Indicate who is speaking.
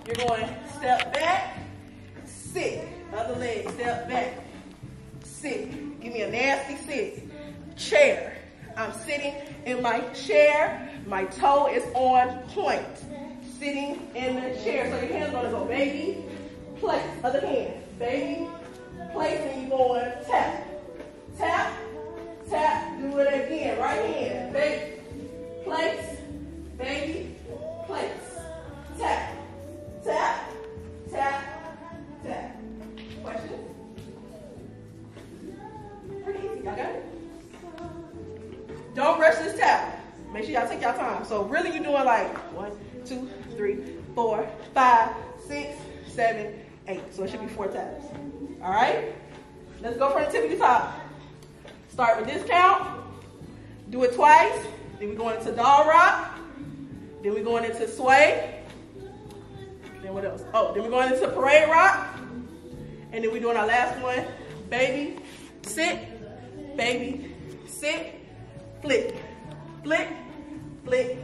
Speaker 1: You're going step back, sit. Other leg, step back, sit. Give me a nasty sit. Chair. I'm sitting in my chair. My toe is on point. Sitting in the chair. So your hand's gonna go baby, place. Other hand, baby, place, and you're going tap, tap, tap. Do it again. Right hand, baby, place, baby, place. Tap, tap, tap, tap. Questions? Pretty easy. Y'all got it? Don't rush this tap. Make sure y'all take y'all time. So really you're doing like 1, 2, 3, 4, 5, 6, 7, 8. So it should be 4 taps. All right? Let's go from the tip of the top. Start with this count. Do it twice. Then we're going into dog rock. Then we're going into sway. Then what else? Oh, then we're going into parade rock. And then we're doing our last one. Baby, sit, flick, flick, flick,